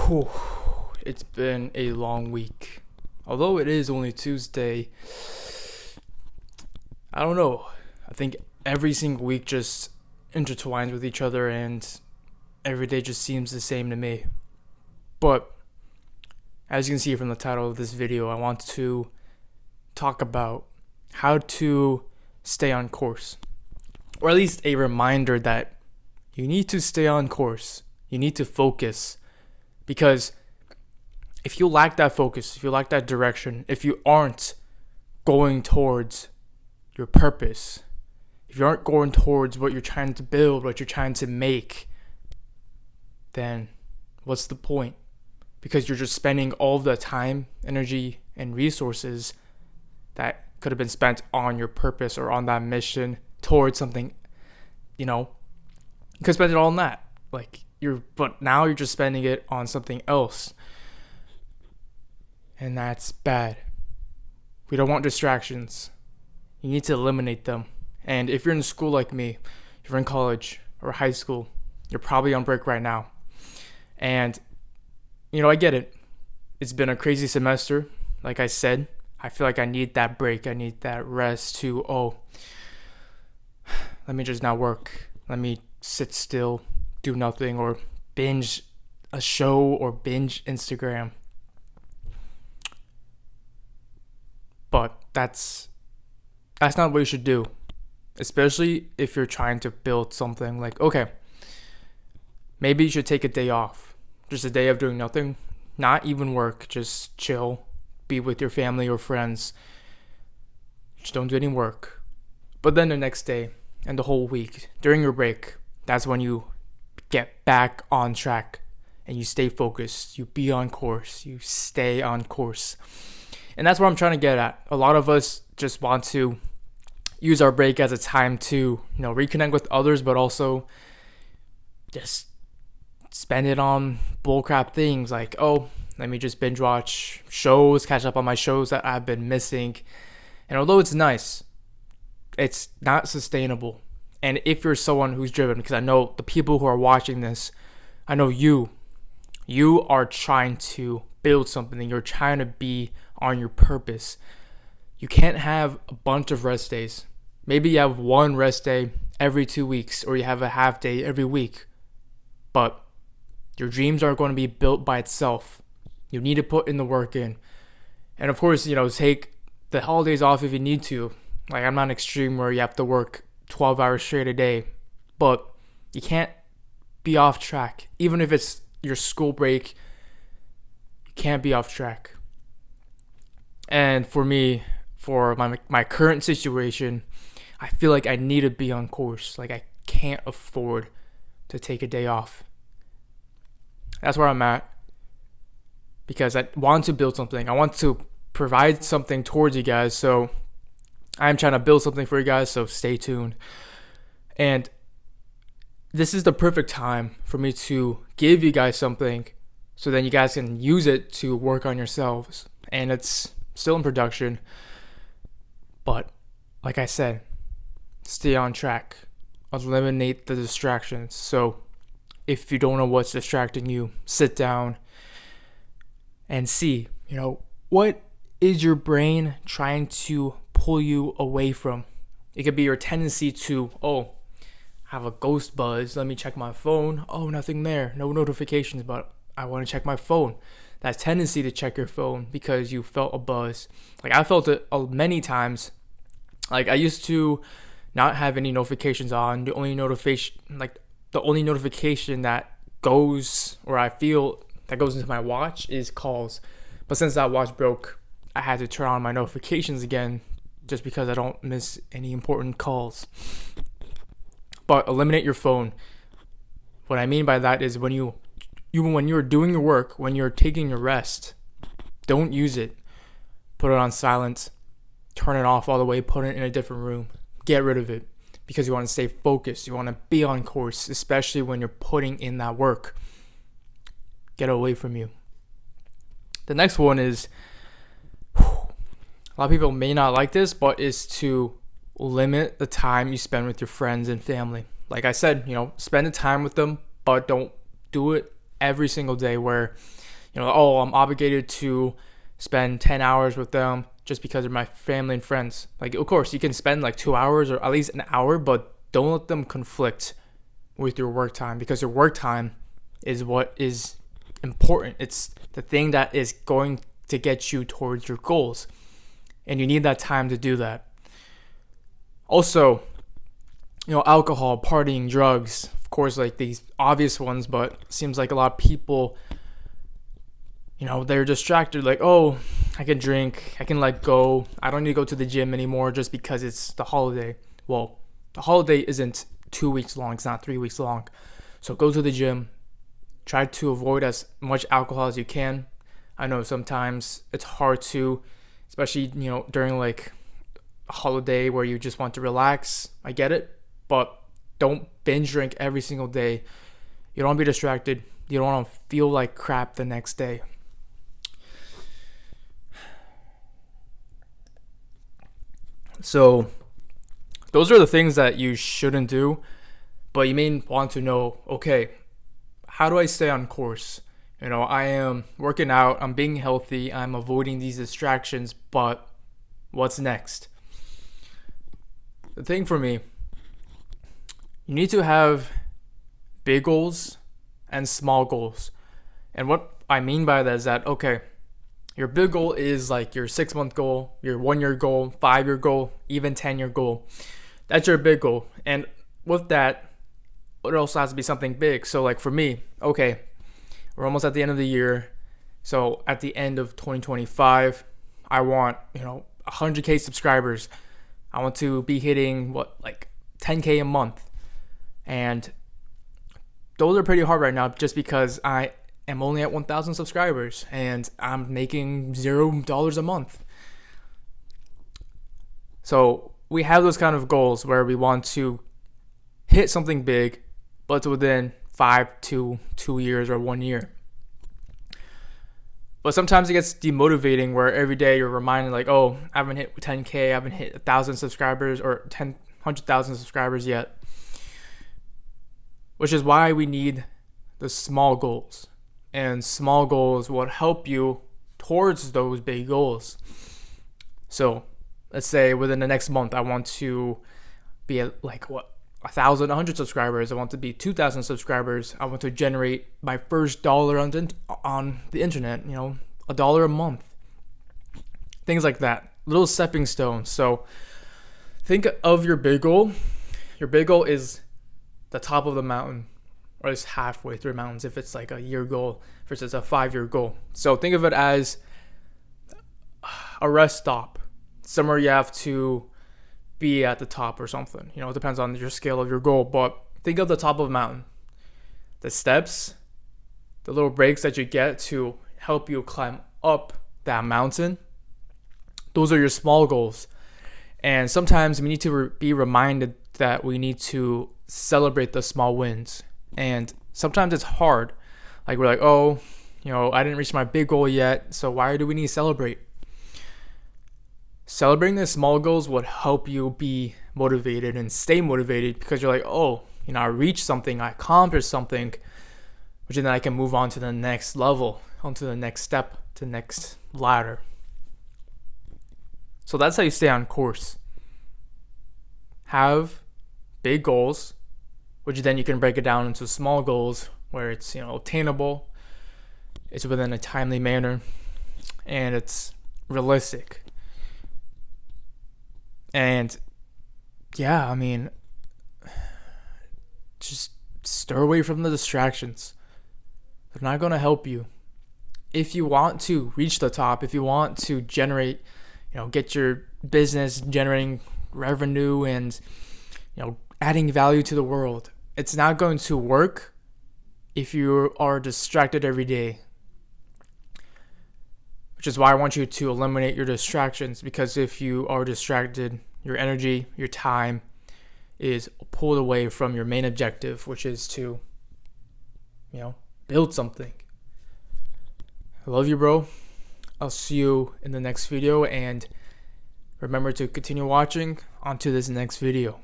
Whew, it's been a long week. Although it is only Tuesday, I don't know. I think every single week just intertwines with each other and every day just seems the same to me. But as you can see from the title of this video, I want to talk about how to stay on course. Or at least a reminder that you need to stay on course. You need to focus. Because if you lack that focus, if you lack that direction, if you aren't going towards your purpose, if you aren't going towards what you're trying to build, what you're trying to make, then what's the point? Because you're just spending all of the time, energy, and resources that could have been spent on your purpose or on that mission towards something, you could spend it all on that. But now you're just spending it on something else. And that's bad. We don't want distractions. You need to eliminate them. And if you're in school like me, if you're in college or high school, you're probably on break right now. And, I get it. It's been a crazy semester. Like I said, I feel like I need that break. I need that rest to, let me just not work. Let me sit still, do nothing, or binge a show or binge Instagram. But that's not what you should do, especially if you're trying to build something. Maybe you should take a day off, just a day of doing nothing, not even work, just chill, be with your family or friends. Just don't do any work. But then the next day and the whole week during your break, that's when you get back on track and you stay focused, you be on course, you stay on course. And that's what I'm trying to get at. A lot of us just want to use our break as a time to, reconnect with others, but also just spend it on bullcrap things like, let me just binge watch shows, catch up on my shows that I've been missing. And although it's nice, it's not sustainable. And if you're someone who's driven, because I know the people who are watching this, I know you are trying to build something. You're trying to be on your purpose. You can't have a bunch of rest days. Maybe you have one rest day every 2 weeks, or you have a half day every week. But your dreams aren't going to be built by itself. You need to put in the work in. And of course, take the holidays off if you need to. I'm not extreme where you have to work 12 hours straight a day. But you can't be off track. Even if it's your school break, you can't be off track. And for me, for my current situation, I feel like I need to be on course. I can't afford to take a day off. That's where I'm at. Because I want to build something. I want to provide something towards you guys. So I'm trying to build something for you guys. So stay tuned. And this is the perfect time for me to give you guys something so then you guys can use it to work on yourselves. And it's still in production. But like I said, stay on track. Eliminate the distractions. So if you don't know what's distracting you, sit down and see, what is your brain trying to pull you away from? It could be your tendency to, have a ghost buzz. Let me check my phone. Nothing there. No notifications, but I want to check my phone. That tendency to check your phone because you felt a buzz. I felt it many times. I used to not have any notifications on. The only notification that goes, or I feel that goes into my watch, is calls. But since that watch broke, I had to turn on my notifications again just because I don't miss any important calls. But eliminate your phone. What I mean by that is when you're doing your work, when you're taking your rest, don't use it. Put it on silent. Turn it off all the way. Put it in a different room. Get rid of it. Because you want to stay focused. You want to be on course, especially when you're putting in that work. Get away from you. The next one is, a lot of people may not like this, but is to limit the time you spend with your friends and family. Like I said, spend the time with them, but don't do it every single day where, oh, I'm obligated to spend 10 hours with them just because they're my family and friends. Like, of course, you can spend like 2 hours or at least an hour, but don't let them conflict with your work time, because your work time is what is important. It's the thing that is going to get you towards your goals, and you need that time to do that. Also, alcohol, partying, drugs, of course, like these obvious ones, but it seems like a lot of people, they're distracted, like, oh, I can drink, I can let go, I don't need to go to the gym anymore just because it's the holiday. Well, the holiday isn't 2 weeks long, it's not 3 weeks long. So go to the gym, try to avoid as much alcohol as you can. I know sometimes it's hard to, especially, during like a holiday where you just want to relax. I get it, but don't binge drink every single day. You don't want to be distracted. You don't want to feel like crap the next day. So those are the things that you shouldn't do, but you may want to know, okay, how do I stay on course? I am working out, I'm being healthy, I'm avoiding these distractions, but what's next? The thing for me, you need to have big goals and small goals. And what I mean by that is that, okay, your big goal is like your 6-month goal, your 1-year goal, 5-year goal, even 10-year goal. That's your big goal. And with that, it also has to be something big. So like for me, okay, we're almost at the end of the year. So at the end of 2025, I want, 100K subscribers. I want to be hitting like 10K a month. And those are pretty hard right now just because I am only at 1,000 subscribers and I'm making $0 a month. So we have those kind of goals where we want to hit something big, but it's within 5 to 2 years or 1 year. But sometimes it gets demotivating where every day you're reminded like, oh, I haven't hit 10K, I haven't hit 1,000 subscribers or 100,000 subscribers yet. Which is why we need the small goals. And small goals will help you towards those big goals. So let's say within the next month, I want to be at 1,000, 100 subscribers. I want to be 2,000 subscribers. I want to generate my first dollar on the internet, $1 a month. Things like that. Little stepping stones. So think of your big goal. Your big goal is the top of the mountain, or at least halfway through mountains if it's like a year goal versus a 5-year goal. So think of it as a rest stop, somewhere you have to be at the top or something. It depends on your scale of your goal, but think of the top of a mountain. The steps, the little breaks that you get to help you climb up that mountain, those are your small goals. And sometimes we need to be reminded that we need to celebrate the small wins. And sometimes it's hard. Like we're like, oh, I didn't reach my big goal yet, so why do we need to celebrate? Celebrating the small goals would help you be motivated and stay motivated because you're like, oh, I reached something, I accomplished something, which then I can move on to the next level, onto the next step, to the next ladder. So that's how you stay on course. Have big goals, which then you can break it down into small goals where it's attainable, it's within a timely manner, and it's realistic. And yeah, just stay away from the distractions. They're not going to help you. If you want to reach the top, if you want to generate, get your business generating revenue and, adding value to the world, it's not going to work if you are distracted every day. Which is why I want you to eliminate your distractions, because if you are distracted, your energy, your time is pulled away from your main objective, which is to, build something. I love you, bro. I'll see you in the next video, and remember to continue watching onto this next video.